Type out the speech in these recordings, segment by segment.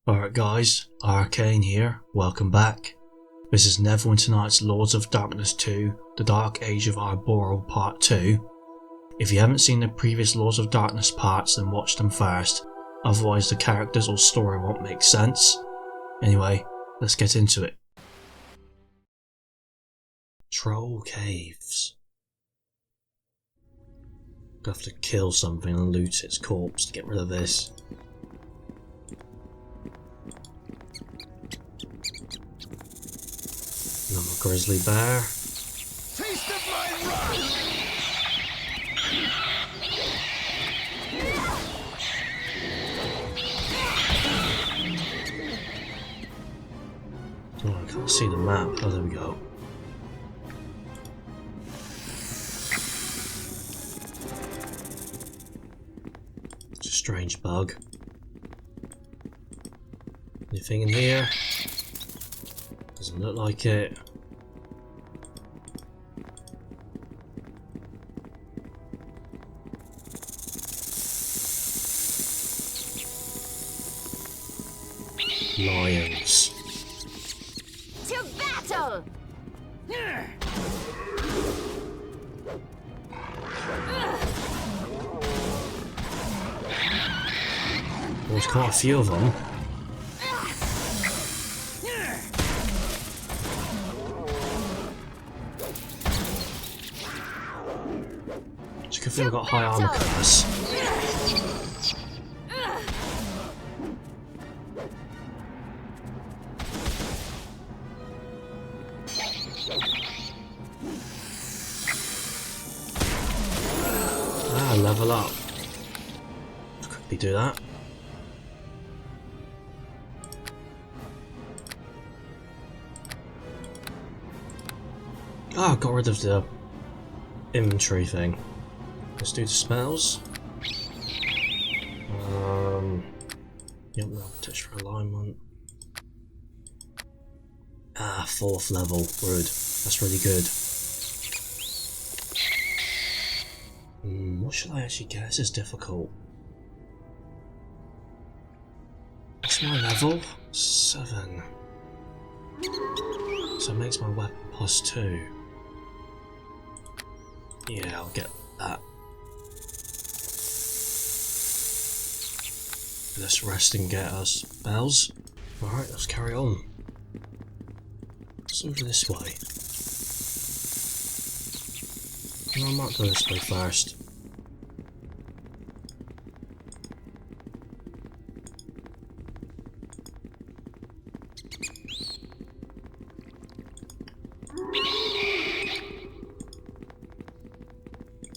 Alright guys, Arcane here, welcome back. This is Neverwinter Nights Lords of Darkness 2, The Dark Age of Arboril Part 2. If you haven't seen the previous Lords of Darkness parts, then watch them first, otherwise the characters or story won't make sense. Anyway, let's get into it. Troll Caves. I have to kill something and loot its corpse to get rid of this. Another grizzly bear. Taste of my wrath! Oh, I can't see the map. Oh, there we go. It's a strange bug. Anything in here? Doesn't look like it. Lions. To battle! There's quite a few of them. It's a good thing I've got high armor class. Level up. Let's quickly do that. Ah, got rid of the inventory thing. Let's do the spells. Yep, no protection for alignment. Ah, 4th level. Rude. That's really good. What should I actually get? This is difficult. What's my level? 7. So it makes my weapon +2. Yeah, I'll get that. Let's rest and get our spells. Alright, let's carry on. Let's over this way. No, I might go this way first.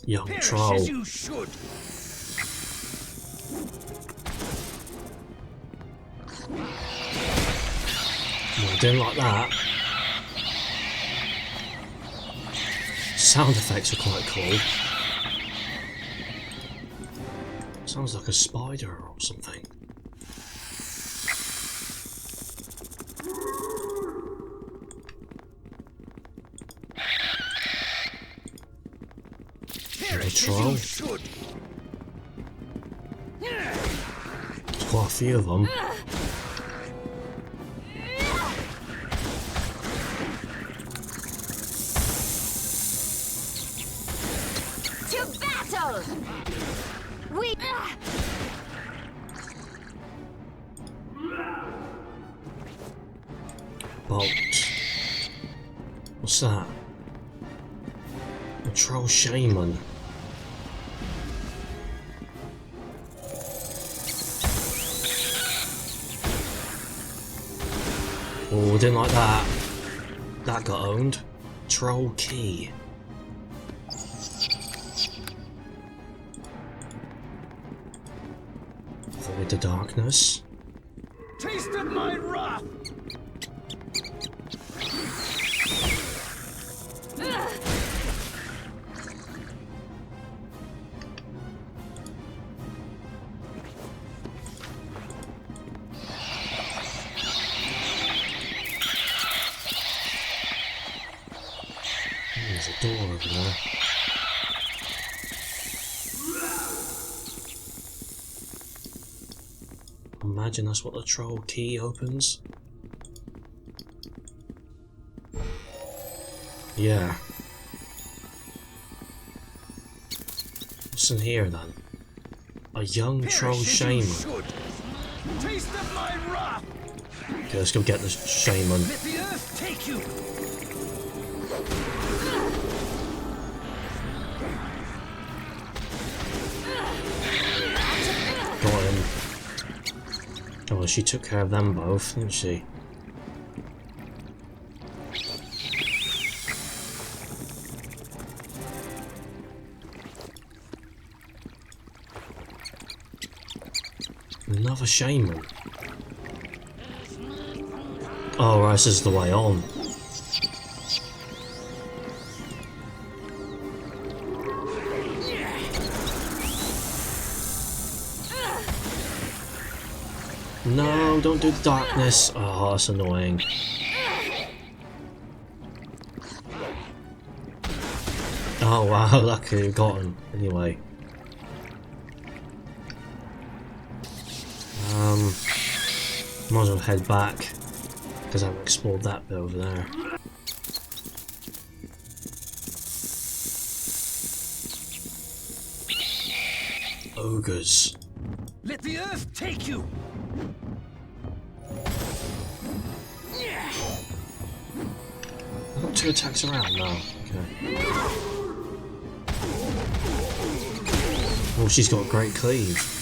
Young troll. As you should. I didn't like that. Sound effects are quite cool. Sounds like a spider or something. Troll. There's quite a few of them. To battle! We Bolt. What's that? A troll shaman. Oh, didn't like that. That got owned. Troll key. Avoid the darkness. Taste of my wrath! There's a door over there. imagine that's what the troll key opens. Yeah. What's in here then? A young troll shaman. Taste of my wrath. Okay, let's go get the shaman. Let the earth take you. Got him. Oh, well, she took care of them both, didn't she? Another shaman. Oh, right, this is the way on. No, don't do the darkness. Oh, that's annoying. Oh wow, that could have got him. Anyway. Might as well head back, because I haven't explored that bit over there. Ogres. Let the earth take you. I've got 2 attacks around now. Okay. Oh, she's got great cleave.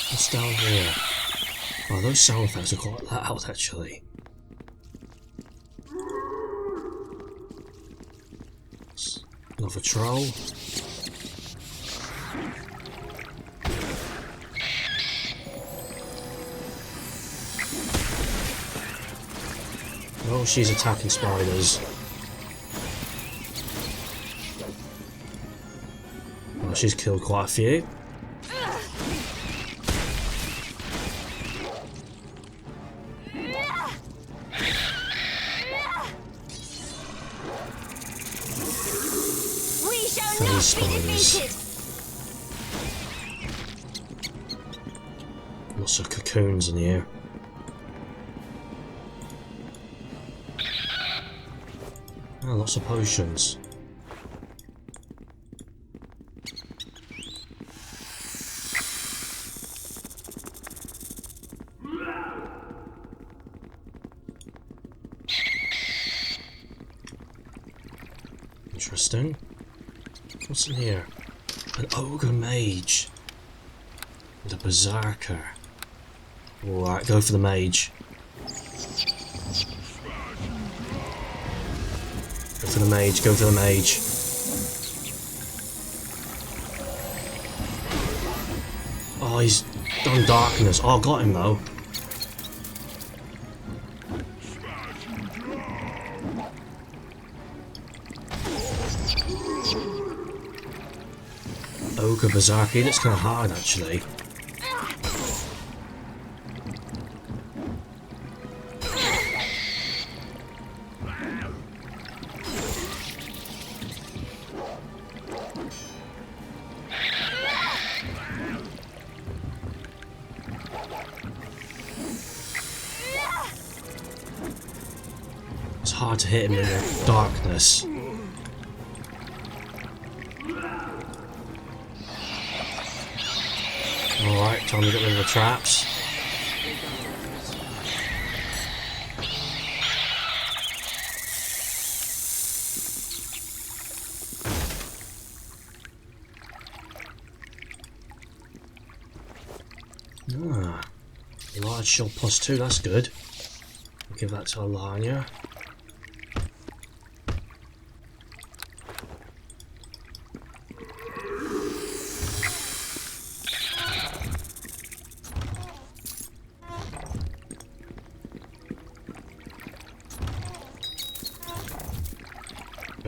What's down here? Oh, those sound effects are quite loud, actually. Another troll. Oh, she's attacking spiders. Oh, she's killed quite a few. Spiders. Lots of cocoons in here. Oh, lots of potions. Interesting. What's in here? An ogre mage and a berserker. Alright, go for the mage. Go for the mage, go for the mage. Oh, he's done darkness. Oh, I got him though. Ogre Berserker, that's kind of hard actually. It's hard to hit him in the darkness. Alright, time to get rid of the traps. Ah, large shot +2, that's good. I'll give that to Alanya.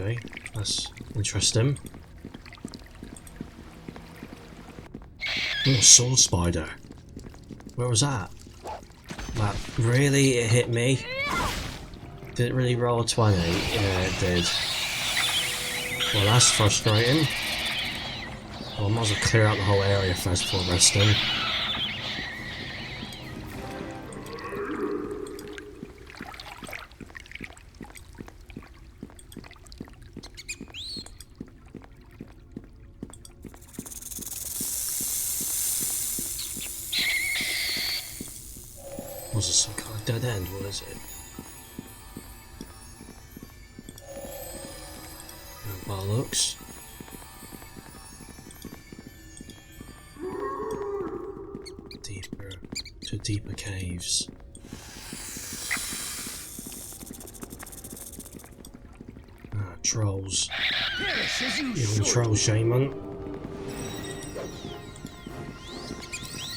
Okay, that's interesting. Oh, soul spider. Where was that? That really? It hit me? Did it really roll a 20? Yeah, it did. Well, that's frustrating. Well, I might as well clear out the whole area first before resting. Was it some kind of dead end? What is it? Well, looks. Deeper to deeper caves. Ah, trolls. Perish as you You're a should. troll shaman.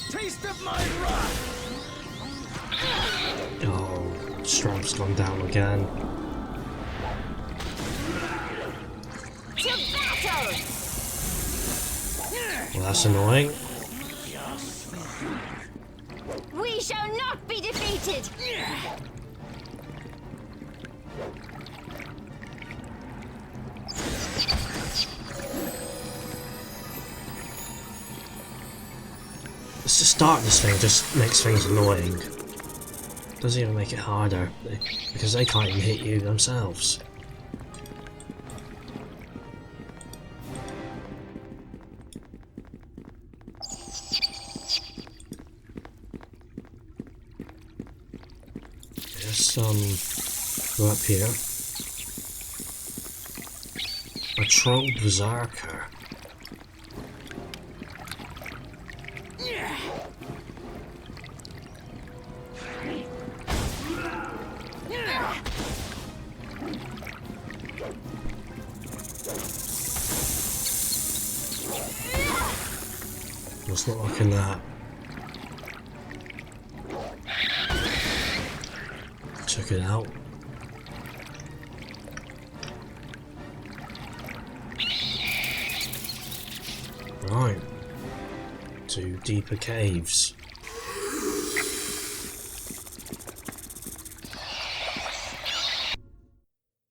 Taste of my wrath. Oh, strength's gone down again. To battle! Well, that's annoying. We shall not be defeated! It's the darkness thing just makes things annoying. Doesn't even make it harder because they can't even hit you themselves. There's go up here. A troll berserker. It's not liking that. Check it out. Right. To deeper caves.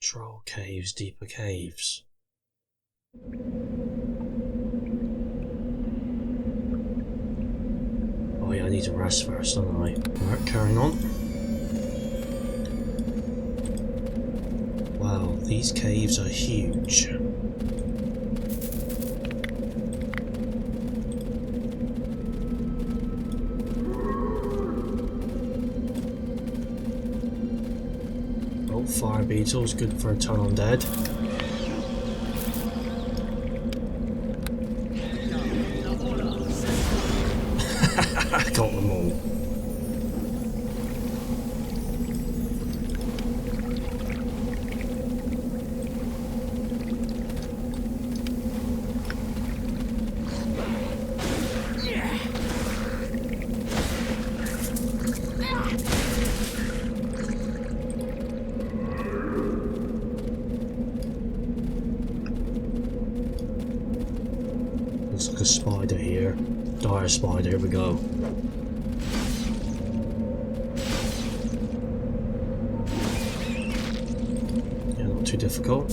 Troll caves, deeper caves. Oh yeah, I need to rest first, don't I? Alright, carrying on. Wow, these caves are huge. Oh, fire beetles, good for a turn undead. Got them all. Looks like a spider here. Dire spider, here we go. Yeah, not too difficult.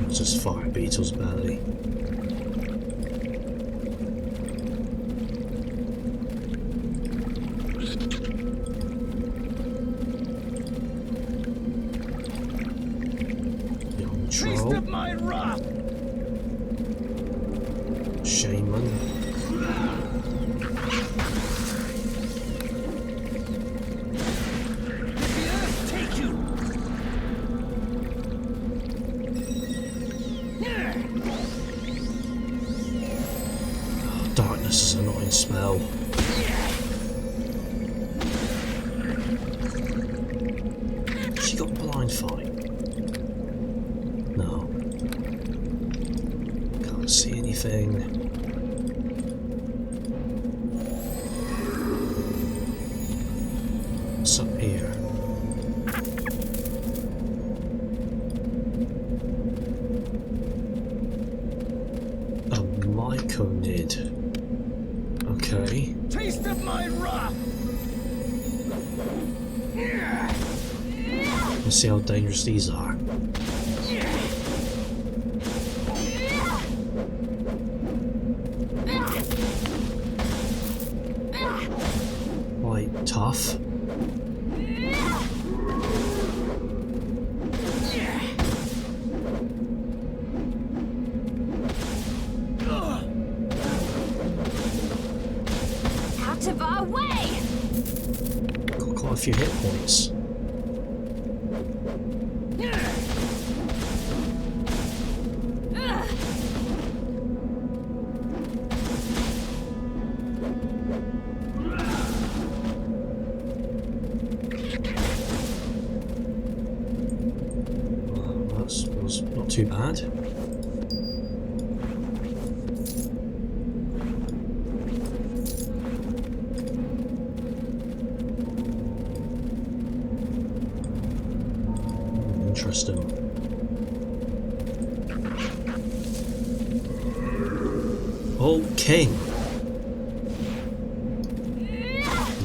It's just fire beetles barely. Taste of my wrath. Shaman. The earth take you. Oh, darkness is an annoying smell. She got blind fight. No. Can't see anything. anything. What's up here? A myconid. Okay. Taste of my wrath! Let's see how dangerous these are. Quite tough. Out of our way! Got quite a few hit points. That was not too bad. Interesting. Oh, King!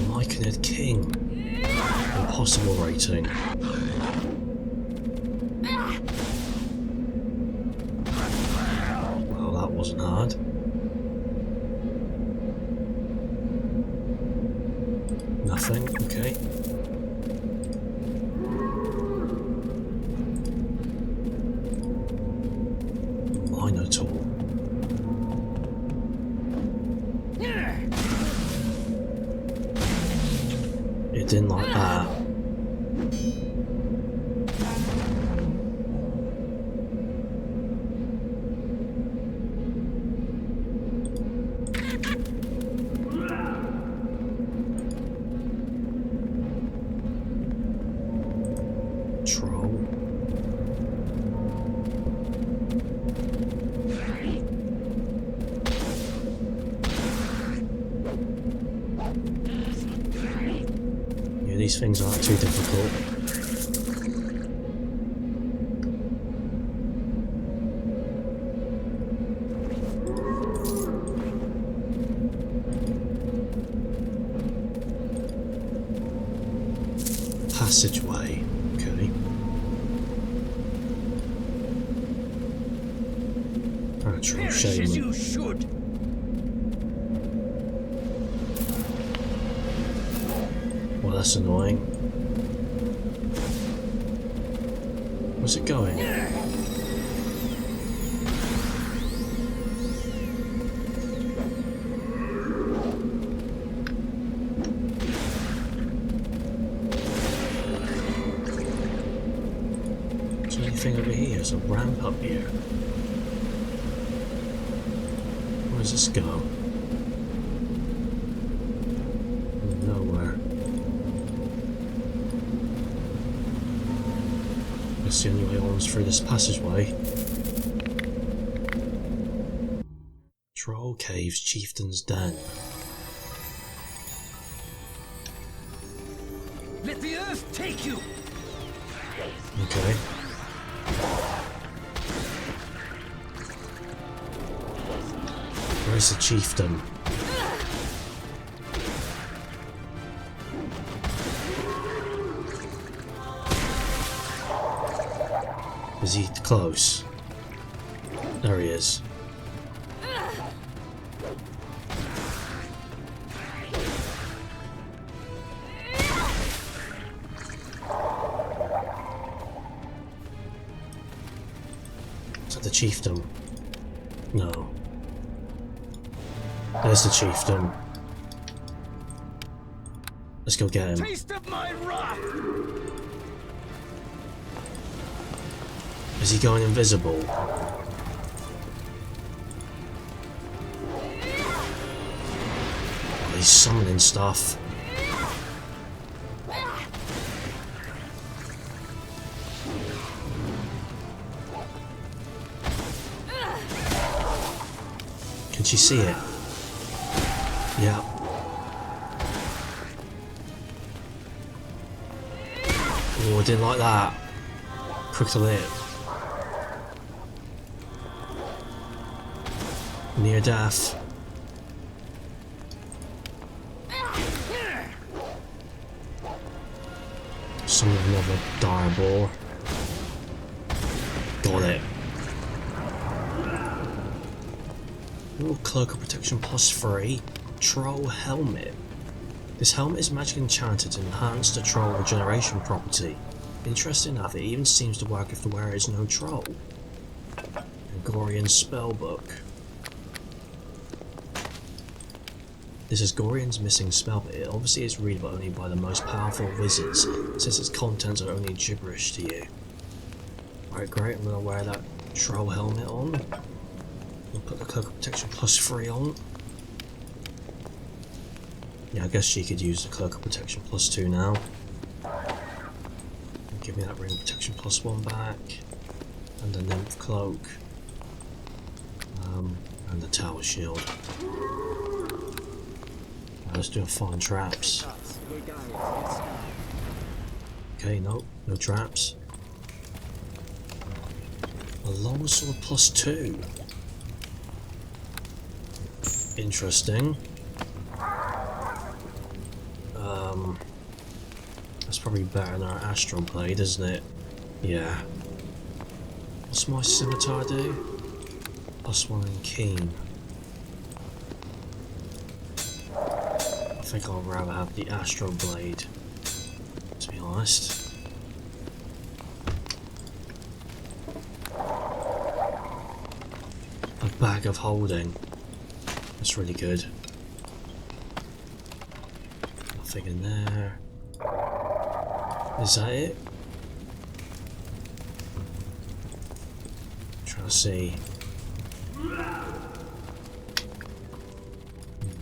Myconid King. Impossible rating. Well, that wasn't hard. Nothing, okay. Minotaur. It didn't like that. Troll. Yeah, these things aren't too difficult. Passageway. Okay. Natural Perish as shaman. you should! Well, that's annoying. Where's it going? Is there anything over here? There's a ramp up here. Where does this go? Nowhere. Guess the only way on is through this passageway. Troll Caves, Chieftain's Den. Let the earth take you! Okay. Where's the chieftain? Is he close? There he is. Is that the chieftain? No. There's the chieftain. Let's go get him. Taste of my wrath! Is he going invisible? Oh, he's summoning stuff. Can she see it? Yeah. Oh, I didn't like that. Quick to lip. Near death. Some another Arboril. Got it. Ooh, cloak of protection +3. Troll helmet. This helmet is magically enchanted to enhance the troll regeneration property. Interesting enough, it even seems to work if the wearer is no troll. And Gorian spellbook. This is Gorian's missing spell, but it obviously is readable only by the most powerful wizards, since its contents are only gibberish to you. Alright, great, I'm going to wear that troll helmet on. I'll put the cloak of protection +3 on. Yeah, I guess she could use the cloak of protection +2 now. Give me that ring of protection +1 back. And the nymph cloak. And the tower shield. Let's do a find traps. Okay, no traps. A long sword +2. Interesting. That's probably better than our astral blade, isn't it? Yeah. What's my scimitar do? +1 in keen. I think I'd rather have the astral blade, to be honest. A bag of holding. That's really good. Nothing in there. Is that it? I'm trying to see.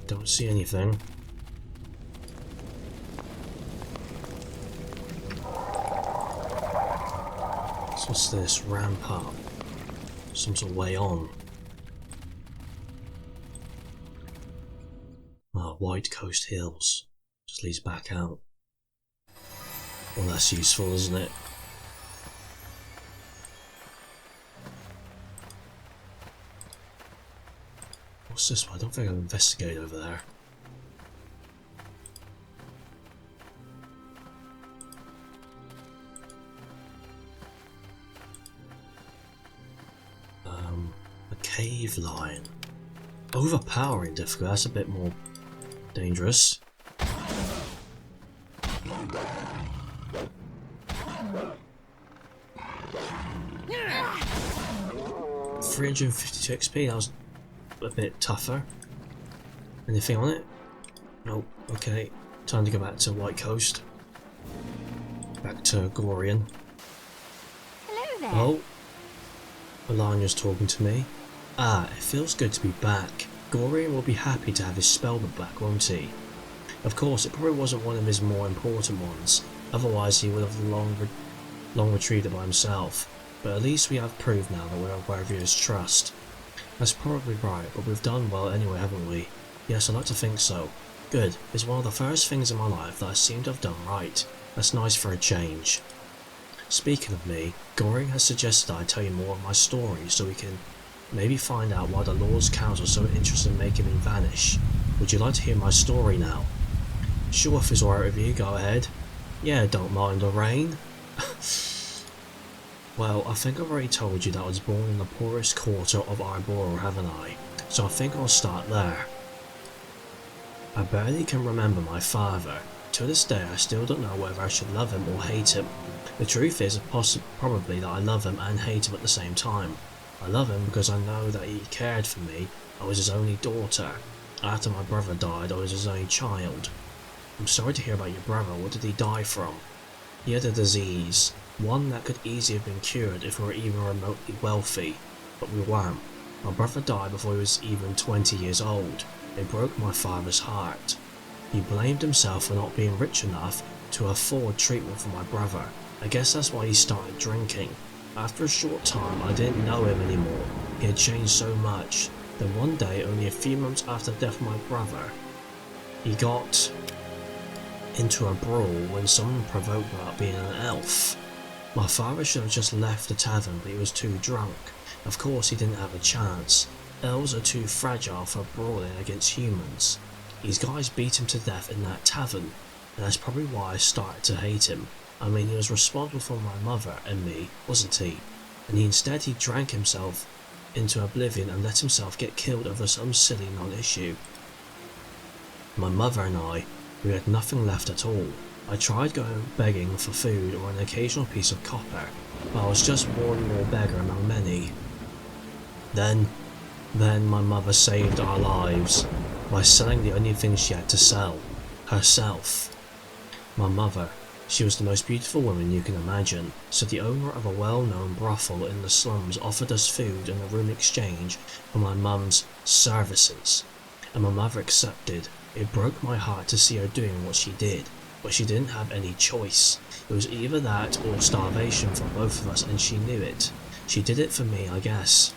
Don't see anything. So what's this? Ramp up. Some sort of way on. Ah, White Coast Hills. Just leads back out. Well, that's useful, isn't it? What's this one? I don't think I'll investigate over there. A cave lion. Overpowering difficult, that's a bit more dangerous. $352 XP, that was a bit tougher. Anything on it? Nope. Okay, time to go back to White Coast. Back to Gorian. Hello there. Oh, Alania's talking to me. Ah, it feels good to be back. Gorian will be happy to have his spellbook back, won't he? Of course, it probably wasn't one of his more important ones. Otherwise, he would have long retrieved it by himself. But at least we have proof now that we're worthy of his trust. That's probably right, but we've done well anyway, haven't we? Yes, I like to think so. Good. It's one of the first things in my life that I seem to have done right. That's nice for a change. Speaking of me, Gorian has suggested I tell you more of my story so we can maybe find out why the Lord's Council are so interested in making me vanish. Would you like to hear my story now? Sure, if it's alright with you, go ahead. Yeah, don't mind the rain. Well, I think I've already told you that I was born in the poorest quarter of Arboril, haven't I? So I think I'll start there. I barely can remember my father. To this day I still don't know whether I should love him or hate him. The truth is probably that I love him and hate him at the same time. I love him because I know that he cared for me. I was his only daughter. After my brother died, I was his only child. I'm sorry to hear about your brother. What did he die from? He had a disease. One that could easily have been cured if we were even remotely wealthy. But we weren't. My brother died before he was even 20 years old. It broke my father's heart. He blamed himself for not being rich enough to afford treatment for my brother. I guess that's why he started drinking. After a short time, I didn't know him anymore. He had changed so much. Then one day, only a few months after the death of my brother, he got into a brawl when someone provoked him about being an elf. My father should have just left the tavern, but he was too drunk. Of course he didn't have a chance. Elves are too fragile for brawling against humans. These guys beat him to death in that tavern, and that's probably why I started to hate him. I mean, he was responsible for my mother and me, wasn't he? And he drank himself into oblivion and let himself get killed over some silly non-issue. My mother and I, we had nothing left at all. I tried going begging for food or an occasional piece of copper, but I was just one more beggar among many. Then my mother saved our lives by selling the only thing she had to sell, herself. My mother, she was the most beautiful woman you can imagine, so the owner of a well-known brothel in the slums offered us food and a room exchange for my mum's services, and my mother accepted. It broke my heart to see her doing what she did, but she didn't have any choice. It was either that or starvation for both of us, and she knew it. She did it for me, I guess.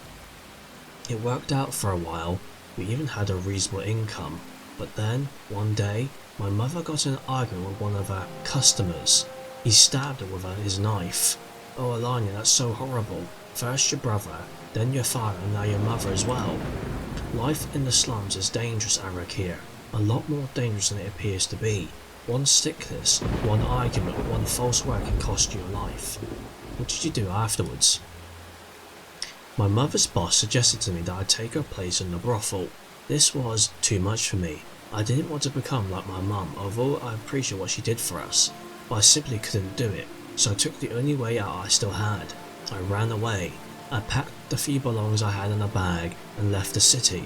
It worked out for a while. We even had a reasonable income, but then, one day, my mother got in an argument with one of her customers. He stabbed her with his knife. Oh, Alanya, that's so horrible. First your brother, then your father, and now your mother as well. Life in the slums is dangerous, Arak here. A lot more dangerous than it appears to be. One sickness, one argument, one false word can cost you a life. What did you do afterwards? My mother's boss suggested to me that I take her place in the brothel. This was too much for me. I didn't want to become like my mum, although I appreciate what she did for us, but I simply couldn't do it, so I took the only way out I still had. I ran away. I packed the few belongings I had in a bag and left the city.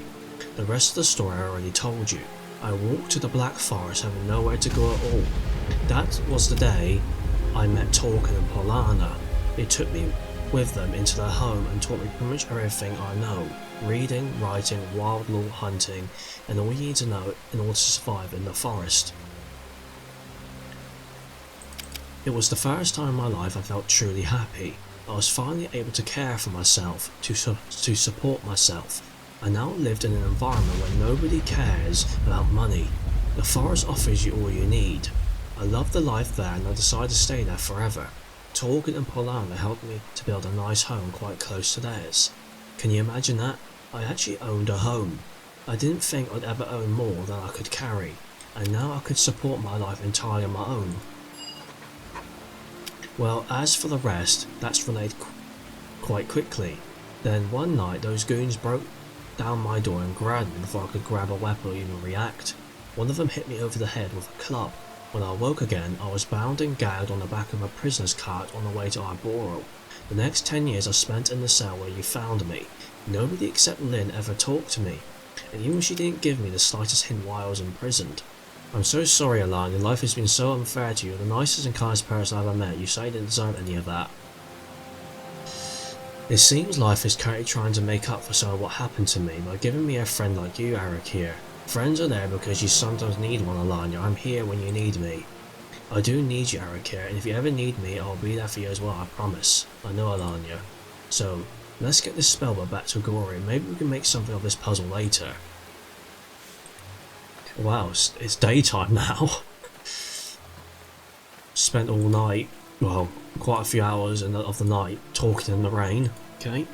The rest of the story I already told you. I walked to the Black Forest having nowhere to go at all. That was the day I met Tolkien and Polana. They took me with them into their home and taught me pretty much everything I know. Reading, writing, wildlore hunting, and all you need to know in order to survive in the forest. It was the first time in my life I felt truly happy. I was finally able to care for myself, to support myself. I now lived in an environment where nobody cares about money. The forest offers you all you need. I loved the life there and I decided to stay there forever. Tolkien and Polana helped me to build a nice home quite close to theirs. Can you imagine that? I actually owned a home. I didn't think I'd ever own more than I could carry, and now I could support my life entirely on my own. Well, as for the rest, that's relayed quite quickly. Then one night those goons broke down my door and grabbed me before I could grab a weapon or even react. One of them hit me over the head with a club. When I woke again, I was bound and gagged on the back of a prisoner's cart on the way to Arboril. The next 10 years I spent in the cell where you found me. Nobody except Lynn ever talked to me, and even she didn't give me the slightest hint why I was imprisoned. I'm so sorry, Alanya, life has been so unfair to you. You're the nicest and kindest person I've ever met. You say you didn't deserve any of that. It seems life is currently trying to make up for some of what happened to me by giving me a friend like you, Arak here. Friends are there because you sometimes need one, Alanya. I'm here when you need me. I do need you, Arak here, and if you ever need me, I'll be there for you as well, I promise. I know, Alanya. So, let's get this spellbook back to Gorian. Maybe we can make something of this puzzle later. Wow, it's daytime now. Spent all night, well, quite a few hours of the night talking in the rain. Okay.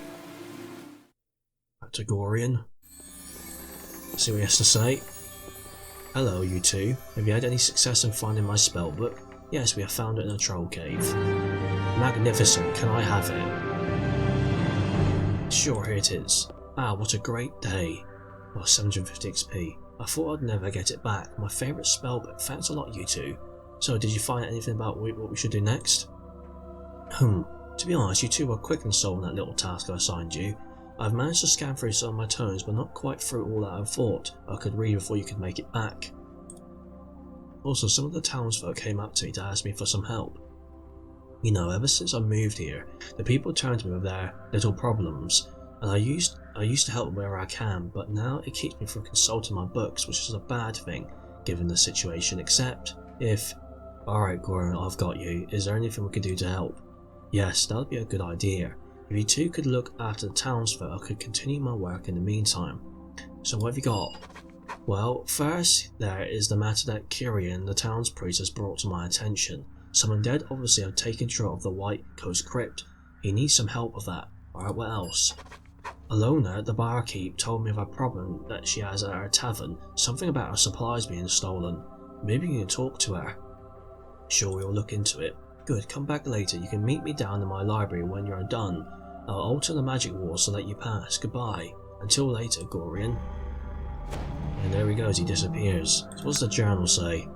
Back to Gorian. See what he has to say. Hello, you two. Have you had any success in finding my spellbook? Yes, we have found it in a troll cave. Magnificent. Can I have it? Sure, here it is. Ah, what a great day. Well, 750 XP. I thought I'd never get it back. My favourite spellbook. Thanks a lot, you two. So, did you find anything about what we should do next? To be honest, you two were quick in solving that little task I assigned you. I've managed to scan through some of my tomes, but not quite through all that I thought I could read before you could make it back. Also, some of the townsfolk came up to me to ask me for some help. You know, ever since I moved here, the people turn to me with their little problems, and I used to help where I can, but now it keeps me from consulting my books, which is a bad thing, given the situation, except if... Alright, Gorian, I've got you. Is there anything we can do to help? Yes, that would be a good idea. If you two could look after the townsfolk, I could continue my work in the meantime. So what have you got? Well, first there is the matter that Gorian, the town's priest, has brought to my attention. Some undead obviously have taken control of the White Coast Crypt. He needs some help with that. Alright, what else? Alona, the barkeep, told me of a problem that she has at her tavern, something about her supplies being stolen. Maybe you can talk to her. Sure, we'll look into it. Good, come back later. You can meet me down in my library when you're done. I'll alter the magic wall so that you pass. Goodbye. Until later, Gorian. And there he goes, he disappears. So what does the journal say?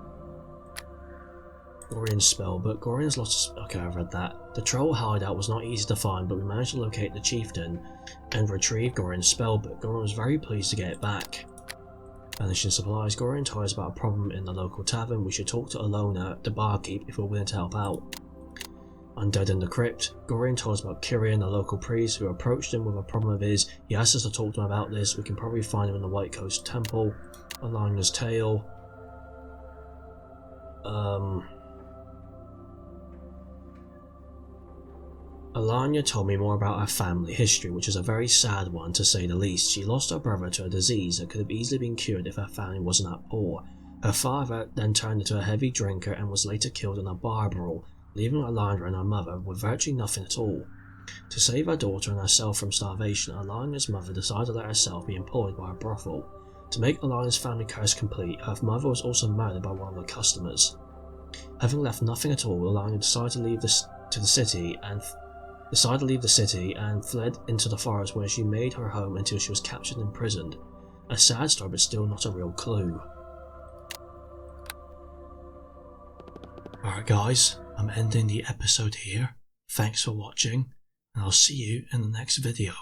Gorian's spellbook. Gorian's lost. Okay, I've read that. The troll hideout was not easy to find, but we managed to locate the chieftain and retrieve Gorian's spellbook. Gorian was very pleased to get it back. Vanishing supplies. Gorian told us about a problem in the local tavern. We should talk to Alona, the barkeep, if we're willing to help out. Undead in the crypt. Gorian told us about Gorian, the local priest, who approached him with a problem of his. He asked us to talk to him about this. We can probably find him in the White Coast Temple. Alana's tale. Alana told me more about her family history, which is a very sad one to say the least. She lost her brother to a disease that could have easily been cured if her family wasn't that poor. Her father then turned into a heavy drinker and was later killed in a Arboril, leaving Alana and her mother with virtually nothing at all. To save her daughter and herself from starvation, Alana's mother decided to let herself be employed by a brothel. To make Alana's family curse complete, her mother was also murdered by one of the customers. Having left nothing at all, Alana decided to leave the city and fled into the forest, where she made her home until she was captured and imprisoned. A sad story, but still not a real clue. Alright guys, I'm ending the episode here. Thanks for watching, and I'll see you in the next video.